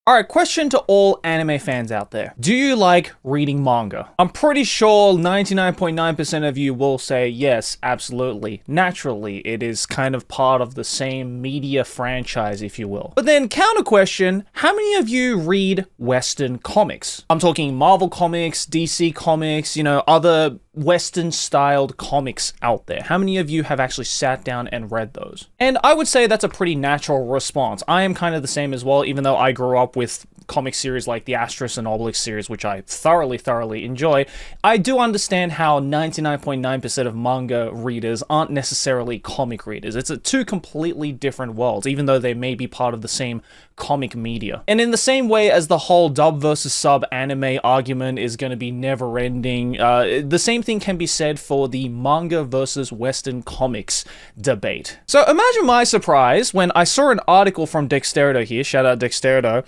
Alright, question to all anime fans out there. Do you like reading manga? I'm pretty sure 99.9% of you will say yes, absolutely. Naturally, it is kind of part of the same media franchise, if you will. But then, counter question, how many of you read Western comics? I'm talking Marvel comics, DC comics, other Western-styled comics out there. How many of you have actually sat down and read those? And I would say that's a pretty natural response. I am kind of the same as well, even though I grew up with comic series like the Asterisk and Obelix series, which I thoroughly enjoy. I do understand how 99.9% of manga readers aren't necessarily comic readers. It's two completely different worlds, even though they may be part of the same comic media. And in the same way as the whole dub versus sub anime argument is going to be never-ending, the same thing can be said for the manga versus Western comics debate. So imagine my surprise when I saw an article from Dexterito here, shout out Dexterito,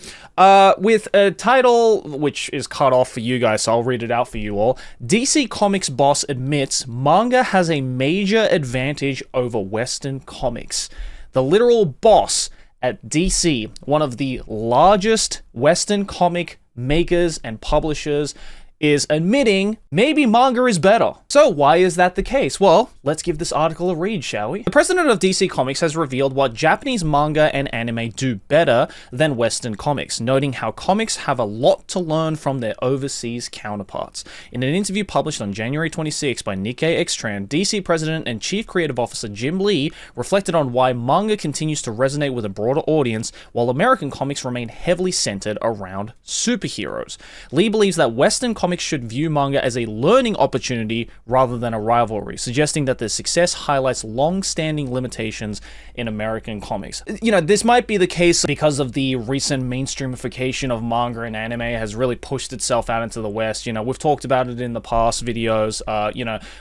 with a title which is cut off for you guys, so I'll read it out for you all. DC Comics boss admits manga has a major advantage over Western comics. The literal boss at DC, one of the largest Western comic makers and publishers, is admitting maybe manga is better. So why is that the case? Well, let's give this article a read, shall we? The president of DC Comics has revealed what Japanese manga and anime do better than Western comics, noting how comics have a lot to learn from their overseas counterparts. In an interview published on January 26 by Nikkei Extran, DC president and chief creative officer Jim Lee reflected on why manga continues to resonate with a broader audience, while American comics remain heavily centered around superheroes. Lee believes that Western comics should view manga as a learning opportunity rather than a rivalry, suggesting that the success highlights long-standing limitations in American comics. This might be the case because of the recent mainstreamification of manga and anime has really pushed itself out into the West. We've talked about it in the past videos,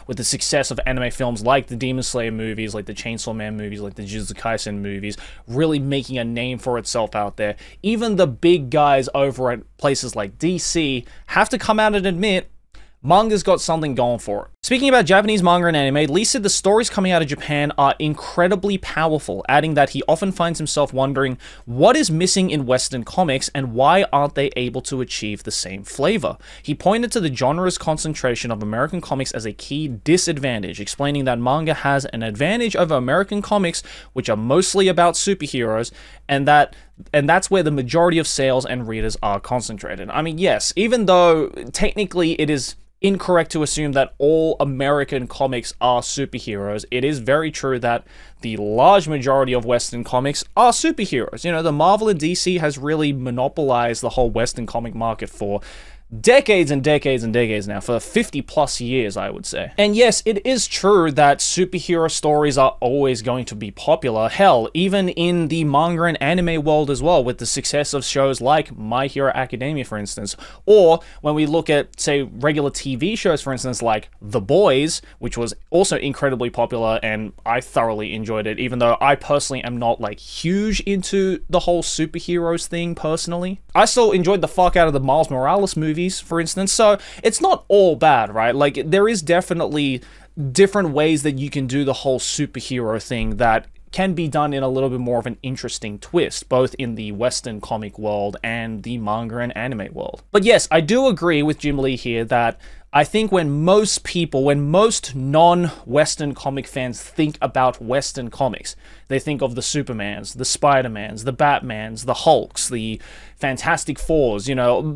with the success of anime films like the Demon Slayer movies, like the Chainsaw Man movies, like the Jujutsu Kaisen movies, really making a name for itself out there. Even the big guys over at places like DC have to come out and admit manga's got something going for it. Speaking about Japanese manga and anime, Lee said the stories coming out of Japan are incredibly powerful, adding that he often finds himself wondering what is missing in Western comics and why aren't they able to achieve the same flavor. He pointed to the genre's concentration of American comics as a key disadvantage, explaining that manga has an advantage over American comics, which are mostly about superheroes, and that's where the majority of sales and readers are concentrated. I mean, yes, even though technically it is incorrect to assume that all American comics are superheroes, it is very true that the large majority of Western comics are superheroes. The Marvel and DC has really monopolized the whole Western comic market for decades and decades and decades now, for 50 plus years, I would say. And yes, it is true that superhero stories are always going to be popular. Hell, even in the manga and anime world as well, with the success of shows like My Hero Academia, for instance, or when we look at, say, regular TV shows, for instance, like The Boys, which was also incredibly popular, and I thoroughly enjoyed it, even though I personally am not, huge into the whole superheroes thing, personally. I still enjoyed the fuck out of the Miles Morales movies, for instance, so it's not all bad, right? There is definitely different ways that you can do the whole superhero thing that can be done in a little bit more of an interesting twist, both in the Western comic world and the manga and anime world. But yes, I do agree with Jim Lee here that I think when most non-Western comic fans think about Western comics, they think of the Supermans, the Spider-Mans, the Batmans, the Hulks, the Fantastic Fours,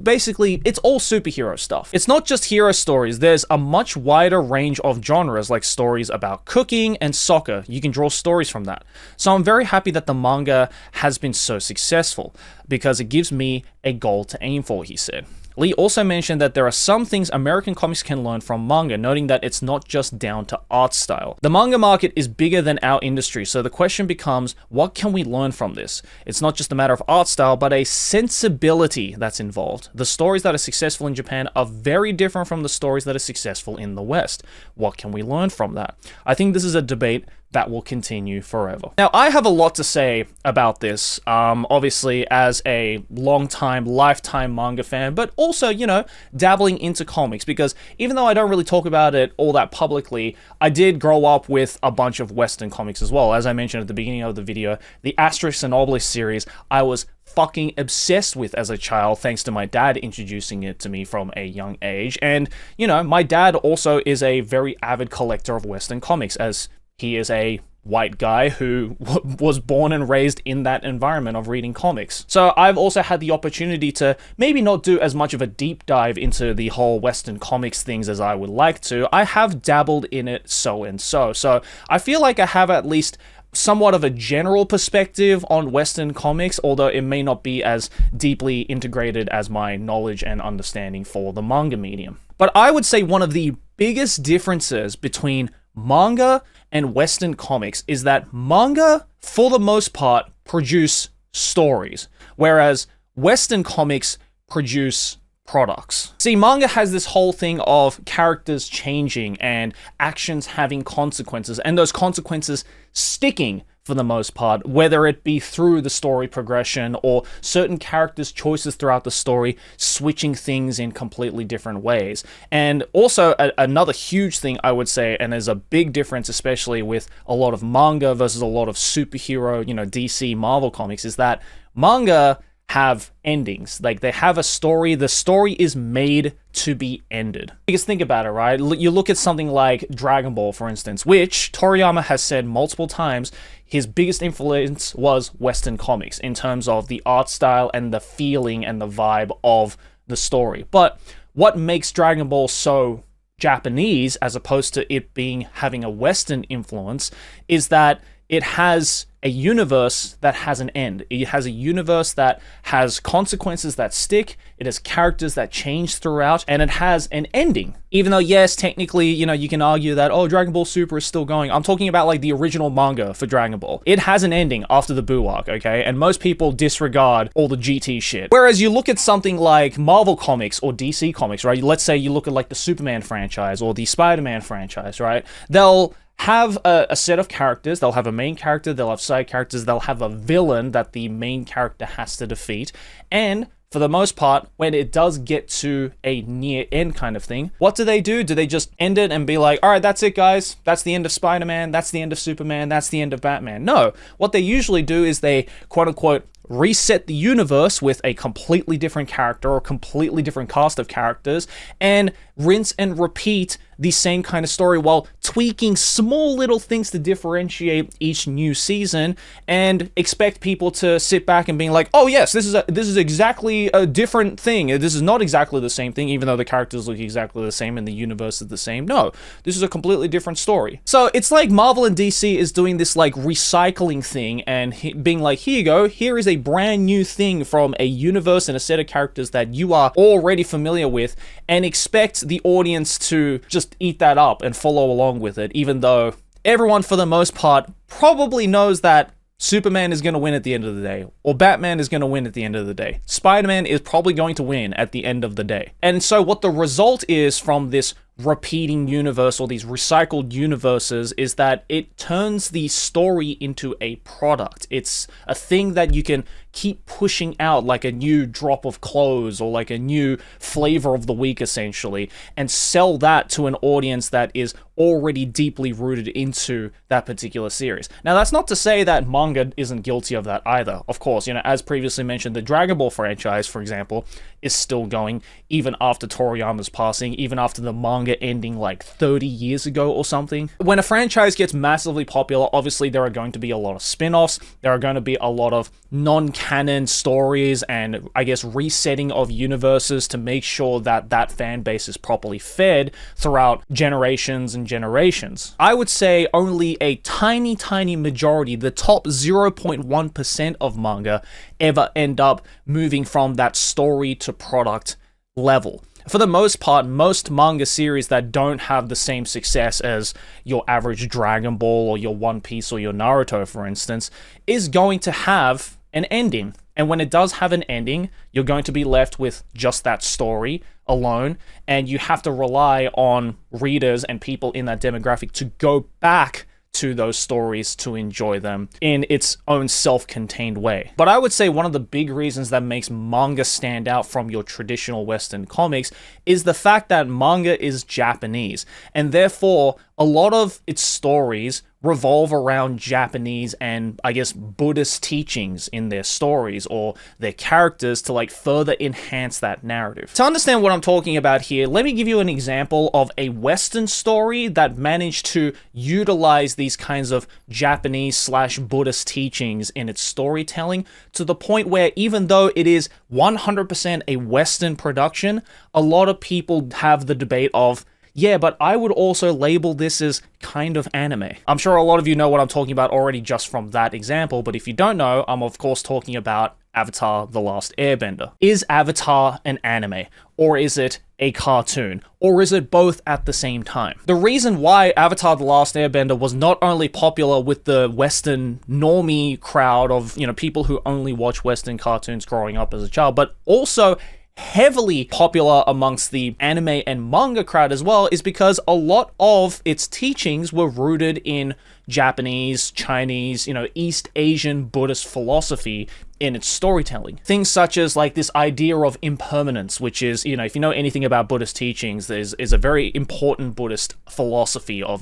basically it's all superhero stuff. It's not just hero stories, there's a much wider range of genres, like stories about cooking and soccer. You can draw stories from that. So I'm very happy that the manga has been so successful, because it gives me a goal to aim for, he said. Lee also mentioned that there are some things American comics can learn from manga, noting that it's not just down to art style. The manga market is bigger than our industry, so the question becomes, what can we learn from this? It's not just a matter of art style, but a sensibility that's involved. The stories that are successful in Japan are very different from the stories that are successful in the West. What can we learn from that? I think this is a debate that will continue forever. Now, I have a lot to say about this, obviously as a long-time, lifetime manga fan, but also, you know, dabbling into comics, because even though I don't really talk about it all that publicly, I did grow up with a bunch of Western comics as well. As I mentioned at the beginning of the video, the Asterix and Obelix series, I was fucking obsessed with as a child, thanks to my dad introducing it to me from a young age. And, you know, my dad also is a very avid collector of Western comics, as he is a white guy who was born and raised in that environment of reading comics. So I've also had the opportunity to maybe not do as much of a deep dive into the whole Western comics things as I would like to. I have dabbled in it so and so. So I feel like I have at least somewhat of a general perspective on Western comics, although it may not be as deeply integrated as my knowledge and understanding for the manga medium. But I would say one of the biggest differences between manga and Western comics is that manga, for the most part, produce stories, whereas Western comics produce products. See, manga has this whole thing of characters changing and actions having consequences, and those consequences sticking for the most part, whether it be through the story progression or certain characters' choices throughout the story, switching things in completely different ways. And also another huge thing I would say, and there's a big difference especially with a lot of manga versus a lot of superhero, you know, DC, Marvel comics, is that manga have endings. Like, they have a story. The story is made to be ended. Because think about it, right? You look at something like Dragon Ball, for instance, which Toriyama has said multiple times his biggest influence was Western comics in terms of the art style and the feeling and the vibe of the story. But what makes Dragon Ball so Japanese, as opposed to it having a Western influence, is that it has a universe that has an end. It has a universe that has consequences that stick, it has characters that change throughout, and it has an ending. Even though, yes, technically, you know, you can argue that, oh, Dragon Ball Super is still going. I'm talking about, like, the original manga for Dragon Ball. It has an ending after the Buu arc, okay? And most people disregard all the GT shit. Whereas you look at something like Marvel Comics or DC Comics, right? Let's say you look at, like, the Superman franchise or the Spider-Man franchise, right? They'll have a set of characters. They'll have a main character, they'll have side characters, they'll have a villain that the main character has to defeat, and for the most part, when it does get to a near end kind of thing, what do? Do they just end it and be like, all right, that's it, guys, that's the end of Spider-Man, that's the end of Superman, that's the end of Batman? No, what they usually do is they, quote-unquote, reset the universe with a completely different character or completely different cast of characters, and rinse and repeat the same kind of story while tweaking small little things to differentiate each new season, and expect people to sit back and being like, oh yes, this is exactly a different thing. This is not exactly the same thing, even though the characters look exactly the same and the universe is the same. No, this is a completely different story. So it's like Marvel and DC is doing this like recycling thing and being like, here you go, here is a brand new thing from a universe and a set of characters that you are already familiar with, and expect the audience to just eat that up and follow along with it, even though everyone for the most part probably knows that Superman is going to win at the end of the day, or Batman is going to win at the end of the day. Spider-Man is probably going to win at the end of the day. And so what the result is from this repeating universe or these recycled universes is that it turns the story into a product. It's a thing that you can keep pushing out, like a new drop of clothes or like a new flavor of the week, essentially, and sell that to an audience that is already deeply rooted into that particular series. Now, that's not to say that manga isn't guilty of that either. Of course, you know, as previously mentioned, the Dragon Ball franchise, for example, is still going even after Toriyama's passing, even after the manga ending like 30 years ago or something. When a franchise gets massively popular, obviously there are going to be a lot of spin-offs, there are going to be a lot of non-canon stories and, I guess, resetting of universes to make sure that that fan base is properly fed throughout generations and generations. I would say only a tiny majority, the top 0.1% of manga, ever end up moving from that story to product level. For the most part, most manga series that don't have the same success as your average Dragon Ball or your One Piece or your Naruto, for instance, is going to have an ending. And when it does have an ending, you're going to be left with just that story alone, and you have to rely on readers and people in that demographic to go back to those stories to enjoy them in its own self-contained way. But I would say one of the big reasons that makes manga stand out from your traditional Western comics is the fact that manga is Japanese, and therefore a lot of its stories revolve around Japanese and, I guess, Buddhist teachings in their stories or their characters to like further enhance that narrative. To understand what I'm talking about here, let me give you an example of a Western story that managed to utilize these kinds of Japanese/Buddhist teachings in its storytelling to the point where even though it is 100% a Western production, a lot of people have the debate of, yeah, but I would also label this as kind of anime. I'm sure a lot of you know what I'm talking about already just from that example, but if you don't know, I'm of course talking about Avatar: The Last Airbender. Is Avatar an anime? Or is it a cartoon? Or is it both at the same time? The reason why Avatar: The Last Airbender was not only popular with the Western normie crowd of, people who only watch Western cartoons growing up as a child, but also heavily popular amongst the anime and manga crowd as well, is because a lot of its teachings were rooted in Japanese, Chinese, East Asian Buddhist philosophy in its storytelling. Things such as like this idea of impermanence, which is, if you know anything about Buddhist teachings, is a very important Buddhist philosophy of,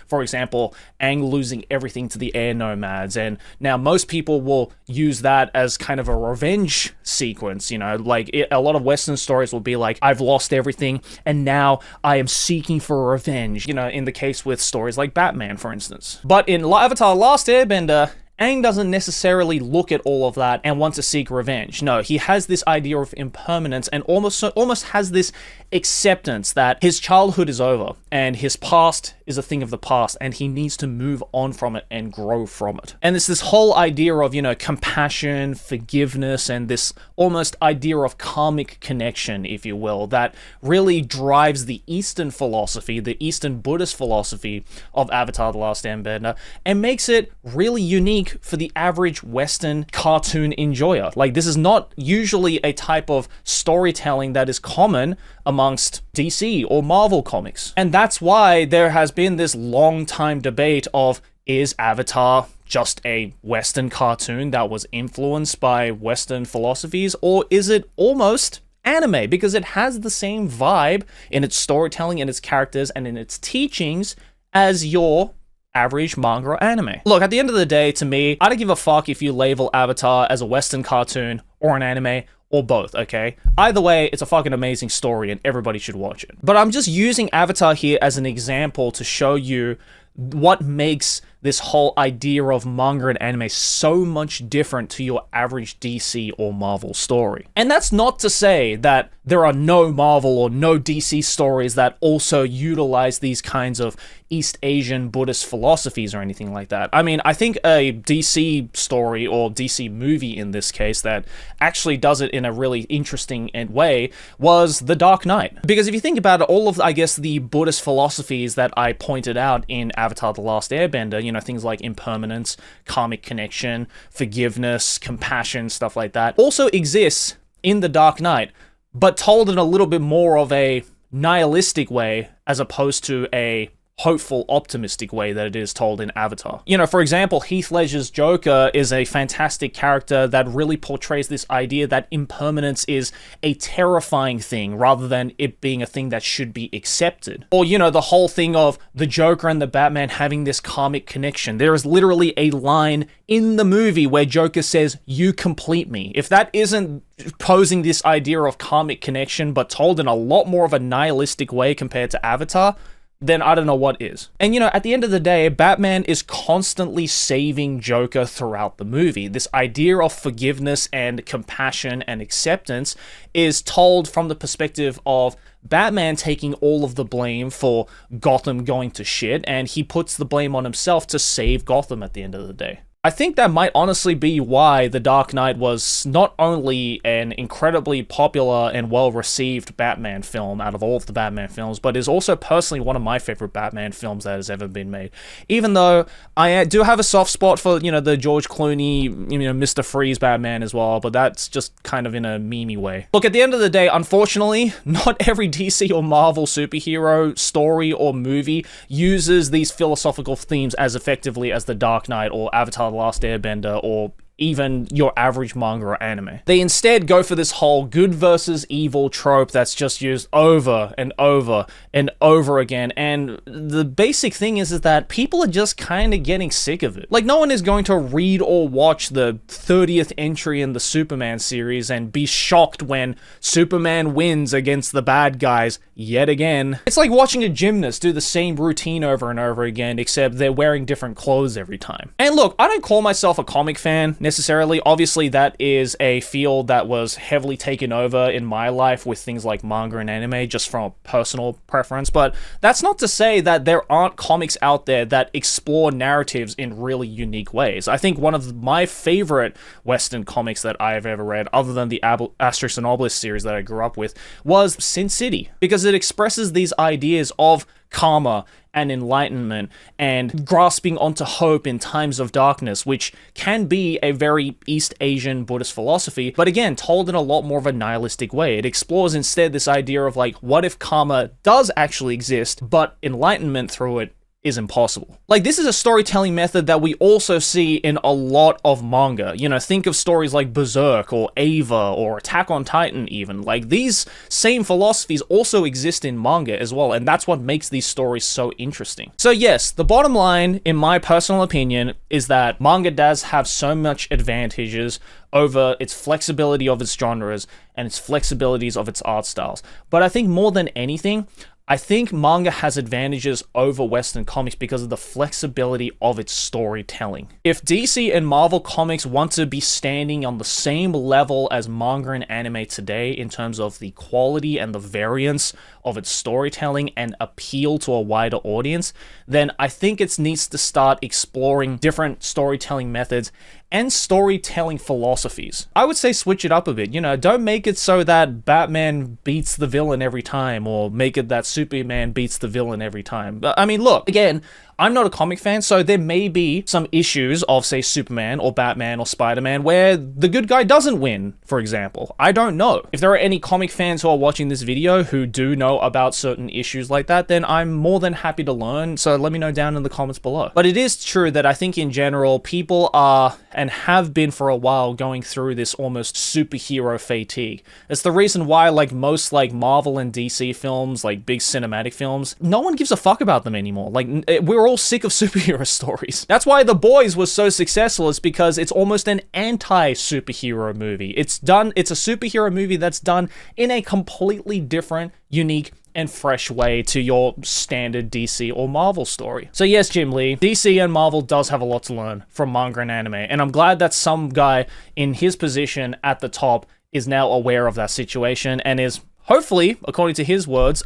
for example, Aang losing everything to the air nomads. And now most people will use that as kind of a revenge sequence, a lot of Western stories will be like, I've lost everything and now I am seeking for revenge, in the case with stories like Batman, for instance. But in Avatar: Last Airbender, Aang doesn't necessarily look at all of that and want to seek revenge. No, he has this idea of impermanence and almost has this acceptance that his childhood is over and his past is a thing of the past and he needs to move on from it and grow from it. And it's this whole idea of, compassion, forgiveness, and this almost idea of karmic connection, if you will, that really drives the Eastern philosophy, the Eastern Buddhist philosophy of Avatar: The Last Airbender, and makes it really unique for the average Western cartoon enjoyer. Like, this is not usually a type of storytelling that is common amongst DC or Marvel comics. And that's why there has been this long time debate of, is Avatar just a Western cartoon that was influenced by Western philosophies, or is it almost anime? Because it has the same vibe in its storytelling, in its characters, and in its teachings as your average manga or anime. Look, at the end of the day, to me, I don't give a fuck if you label Avatar as a Western cartoon or an anime or both, okay? Either way, it's a fucking amazing story and everybody should watch it. But I'm just using Avatar here as an example to show you what makes this whole idea of manga and anime so much different to your average DC or Marvel story. And that's not to say that there are no Marvel or no DC stories that also utilize these kinds of East Asian Buddhist philosophies or anything like that. I mean, I think a DC story or DC movie in this case that actually does it in a really interesting way was The Dark Knight. Because if you think about it, all of, I guess, the Buddhist philosophies that I pointed out in Avatar: The Last Airbender, things like impermanence, karmic connection, forgiveness, compassion, stuff like that, also exists in The Dark Knight, but told in a little bit more of a nihilistic way as opposed to a hopeful, optimistic way that it is told in Avatar. For example, Heath Ledger's Joker is a fantastic character that really portrays this idea that impermanence is a terrifying thing rather than it being a thing that should be accepted. Or, the whole thing of the Joker and the Batman having this karmic connection. There is literally a line in the movie where Joker says, "You complete me." If that isn't posing this idea of karmic connection, but told in a lot more of a nihilistic way compared to Avatar, then I don't know what is. And at the end of the day, Batman is constantly saving Joker throughout the movie. This idea of forgiveness and compassion and acceptance is told from the perspective of Batman taking all of the blame for Gotham going to shit, and he puts the blame on himself to save Gotham at the end of the day. I think that might honestly be why The Dark Knight was not only an incredibly popular and well-received Batman film out of all of the Batman films, but is also personally one of my favorite Batman films that has ever been made. Even though I do have a soft spot for, the George Clooney, Mr. Freeze Batman as well, but that's just kind of in a memey way. Look, at the end of the day, unfortunately, not every DC or Marvel superhero story or movie uses these philosophical themes as effectively as The Dark Knight or Avatar: The Last Airbender or even your average manga or anime. They instead go for this whole good versus evil trope that's just used over and over and over again, and the basic thing is that people are just kind of getting sick of it. Like, no one is going to read or watch the 30th entry in the Superman series and be shocked when Superman wins against the bad guys yet again. It's like watching a gymnast do the same routine over and over again, except they're wearing different clothes every time. And look, I don't call myself a comic fan necessarily. Obviously, that is a field that was heavily taken over in my life with things like manga and anime, just from a personal preference. But that's not to say that there aren't comics out there that explore narratives in really unique ways. I think one of my favorite Western comics that I have ever read, other than the Asterix and Obelix series that I grew up with, was Sin City, because it expresses these ideas of karma and enlightenment and grasping onto hope in times of darkness, which can be a very East Asian Buddhist philosophy, but again, told in a lot more of a nihilistic way. It explores instead this idea of like, what if karma does actually exist, but enlightenment through it is impossible. Like, this is a storytelling method that we also see in a lot of manga. Think of stories like Berserk or Ava or Attack on Titan even. Like, these same philosophies also exist in manga as well, and that's what makes these stories so interesting. So yes, the bottom line, in my personal opinion, is that manga does have so much advantages over its flexibility of its genres and its flexibilities of its art styles. But I think more than anything, I think manga has advantages over Western comics because of the flexibility of its storytelling. If DC and Marvel comics want to be standing on the same level as manga and anime today in terms of the quality and the variance of its storytelling and appeal to a wider audience, then I think it needs to start exploring different storytelling methods and storytelling philosophies. I would say switch it up a bit. Don't make it so that Batman beats the villain every time, or make it that Superman beats the villain every time. But I mean, look, again, I'm not a comic fan, so there may be some issues of, say, Superman or Batman or Spider-Man where the good guy doesn't win, for example. I don't know. If there are any comic fans who are watching this video who do know about certain issues like that, then I'm more than happy to learn, so let me know down in the comments below. But it is true that I think in general, people are, and have been for a while, going through this almost superhero fatigue. It's the reason why, like, most, like, Marvel and DC films, like, big cinematic films, no one gives a fuck about them anymore. Like, we're all sick of superhero stories. That's why The Boys was so successful, is because it's almost an anti-superhero movie. It's a superhero movie that's done in a completely different, unique, and fresh way to your standard DC or Marvel story. So yes, Jim Lee, DC and Marvel does have a lot to learn from manga and anime, and I'm glad that some guy in his position at the top is now aware of that situation and is, hopefully, according to his words,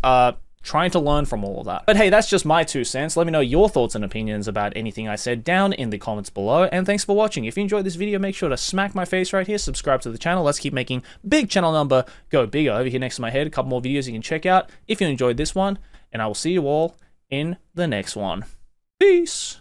trying to learn from all of that. But hey, that's just my 2 cents. Let me know your thoughts and opinions about anything I said down in the comments below, and thanks for watching. If you enjoyed this video, make sure to smack my face right here, subscribe to the channel. Let's keep making big channel number go bigger. Over here next to my head, a couple more videos you can check out if you enjoyed this one, and I will see you all in the next one. Peace!